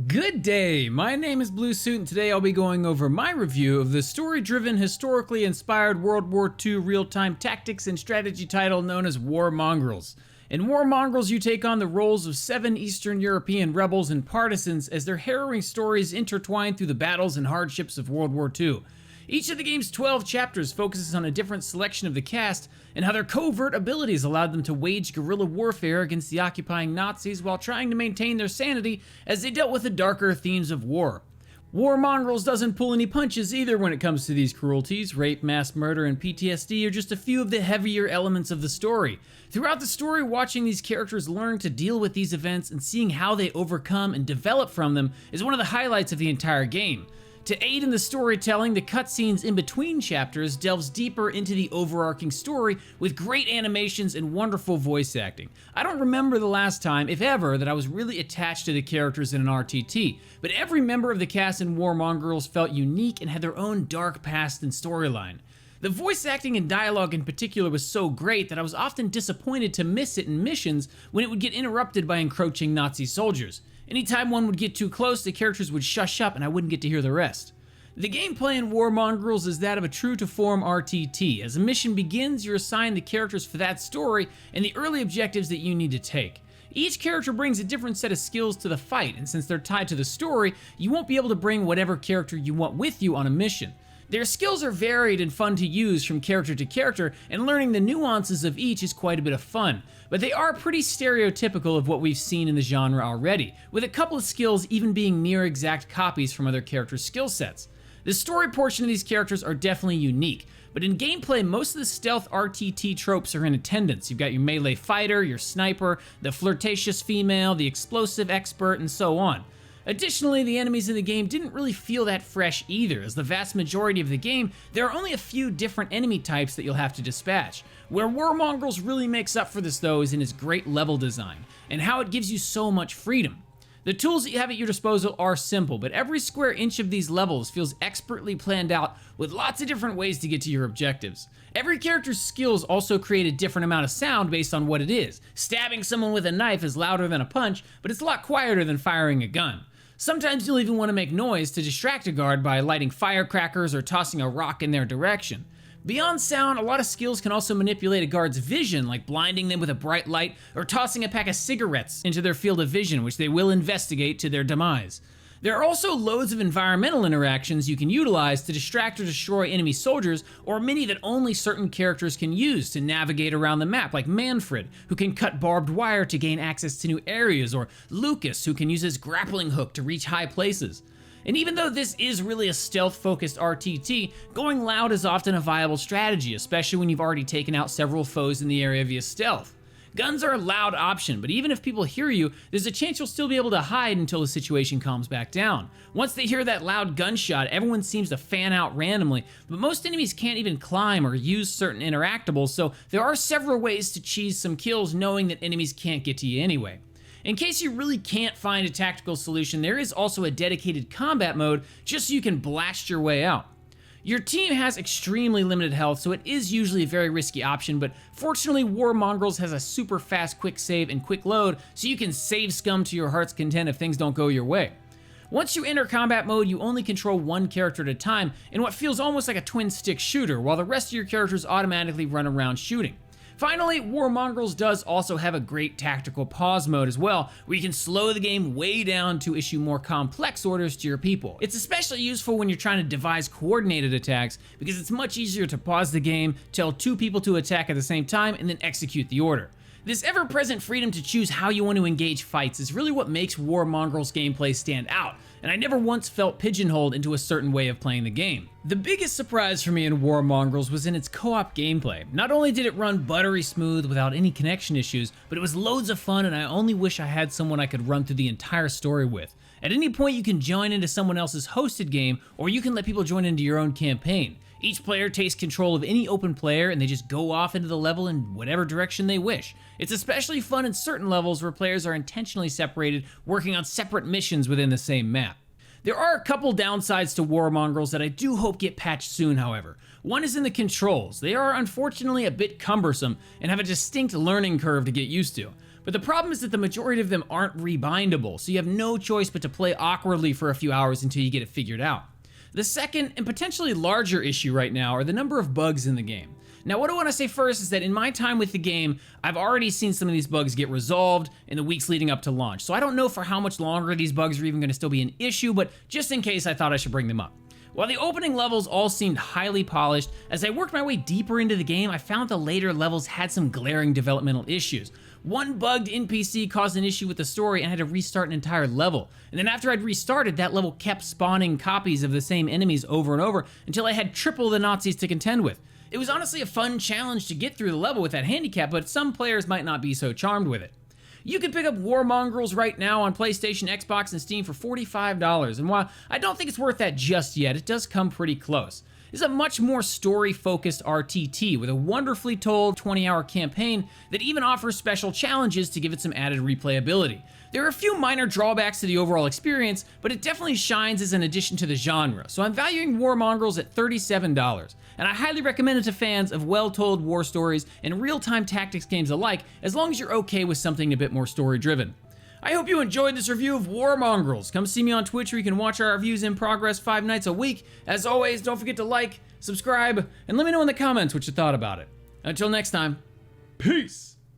Good day, my name is Blue Suit and today I'll be going over my review of the story-driven, historically inspired World War II real-time tactics and strategy title known as War Mongrels. In War Mongrels, you take on the roles of 7 Eastern European rebels and partisans as their harrowing stories intertwine through the battles and hardships of World War II. Each of the game's 12 chapters focuses on a different selection of the cast and how their covert abilities allowed them to wage guerrilla warfare against the occupying Nazis while trying to maintain their sanity as they dealt with the darker themes of war. War Mongrels doesn't pull any punches either when it comes to these cruelties. Rape, mass murder, and PTSD are just a few of the heavier elements of the story. Throughout the story, watching these characters learn to deal with these events and seeing how they overcome and develop from them is one of the highlights of the entire game. To aid in the storytelling, the cutscenes in between chapters delves deeper into the overarching story with great animations and wonderful voice acting. I don't remember the last time, if ever, that I was really attached to the characters in an RTT, but every member of the cast in War Mongrels felt unique and had their own dark past and storyline. The voice acting and dialogue in particular was so great that I was often disappointed to miss it in missions when it would get interrupted by encroaching Nazi soldiers. Anytime one would get too close, the characters would shush up and I wouldn't get to hear the rest. The gameplay in War Mongrels is that of a true-to-form RTT. As a mission begins, you're assigned the characters for that story and the early objectives that you need to take. Each character brings a different set of skills to the fight, and since they're tied to the story, you won't be able to bring whatever character you want with you on a mission. Their skills are varied and fun to use from character to character, and learning the nuances of each is quite a bit of fun. But they are pretty stereotypical of what we've seen in the genre already, with a couple of skills even being near exact copies from other characters' skill sets. The story portion of these characters are definitely unique, but in gameplay, most of the stealth RTT tropes are in attendance. You've got your melee fighter, your sniper, the flirtatious female, the explosive expert, and so on. Additionally, the enemies in the game didn't really feel that fresh either, as the vast majority of the game, there are only a few different enemy types that you'll have to dispatch. Where War Mongrels really makes up for this though is in its great level design, and how it gives you so much freedom. The tools that you have at your disposal are simple, but every square inch of these levels feels expertly planned out with lots of different ways to get to your objectives. Every character's skills also create a different amount of sound based on what it is. Stabbing someone with a knife is louder than a punch, but it's a lot quieter than firing a gun. Sometimes you'll even want to make noise to distract a guard by lighting firecrackers or tossing a rock in their direction. Beyond sound, a lot of skills can also manipulate a guard's vision, like blinding them with a bright light or tossing a pack of cigarettes into their field of vision, which they will investigate to their demise. There are also loads of environmental interactions you can utilize to distract or destroy enemy soldiers, or many that only certain characters can use to navigate around the map, like Manfred, who can cut barbed wire to gain access to new areas, or Lucas, who can use his grappling hook to reach high places. And even though this is really a stealth-focused RTT, going loud is often a viable strategy, especially when you've already taken out several foes in the area via stealth. Guns are a loud option, but even if people hear you, there's a chance you'll still be able to hide until the situation calms back down. Once they hear that loud gunshot, everyone seems to fan out randomly, but most enemies can't even climb or use certain interactables, so there are several ways to cheese some kills knowing that enemies can't get to you anyway. In case you really can't find a tactical solution, there is also a dedicated combat mode just so you can blast your way out. Your team has extremely limited health, so it is usually a very risky option, but fortunately War Mongrels has a super fast quick save and quick load, so you can save scum to your heart's content if things don't go your way. Once you enter combat mode, you only control one character at a time in what feels almost like a twin-stick shooter, while the rest of your characters automatically run around shooting. Finally, War Mongrels does also have a great tactical pause mode as well, where you can slow the game way down to issue more complex orders to your people. It's especially useful when you're trying to devise coordinated attacks, because it's much easier to pause the game, tell 2 people to attack at the same time, and then execute the order. This ever-present freedom to choose how you want to engage fights is really what makes War Mongrels gameplay stand out, and I never once felt pigeonholed into a certain way of playing the game. The biggest surprise for me in War Mongrels was in its co-op gameplay. Not only did it run buttery smooth without any connection issues, but it was loads of fun, and I only wish I had someone I could run through the entire story with. At any point you can join into someone else's hosted game, or you can let people join into your own campaign. Each player takes control of any open player and they just go off into the level in whatever direction they wish. It's especially fun in certain levels where players are intentionally separated, working on separate missions within the same map. There are a couple downsides to War Mongrels that I do hope get patched soon, however. One is in the controls. They are unfortunately a bit cumbersome and have a distinct learning curve to get used to. But the problem is that the majority of them aren't rebindable, so you have no choice but to play awkwardly for a few hours until you get it figured out. The second and potentially larger issue right now are the number of bugs in the game. Now, what I want to say first is that in my time with the game, I've already seen some of these bugs get resolved in the weeks leading up to launch. So I don't know for how much longer these bugs are even going to still be an issue, but just in case, I thought I should bring them up. While the opening levels all seemed highly polished, as I worked my way deeper into the game, I found the later levels had some glaring developmental issues. One bugged NPC caused an issue with the story and I had to restart an entire level. And then after I'd restarted, that level kept spawning copies of the same enemies over and over until I had triple the Nazis to contend with. It was honestly a fun challenge to get through the level with that handicap, but some players might not be so charmed with it. You can pick up War Mongrels right now on PlayStation, Xbox, and Steam for $45, and while I don't think it's worth that just yet, it does come pretty close. It's a much more story-focused RTT with a wonderfully told 20-hour campaign that even offers special challenges to give it some added replayability. There are a few minor drawbacks to the overall experience, but it definitely shines as an addition to the genre, so I'm valuing War Mongrels at $37, and I highly recommend it to fans of well-told war stories and real-time tactics games alike, as long as you're okay with something a bit more story-driven. I hope you enjoyed this review of War Mongrels. Come see me on Twitch where you can watch our reviews in progress 5 nights a week. As always, don't forget to like, subscribe, and let me know in the comments what you thought about it. Until next time, peace!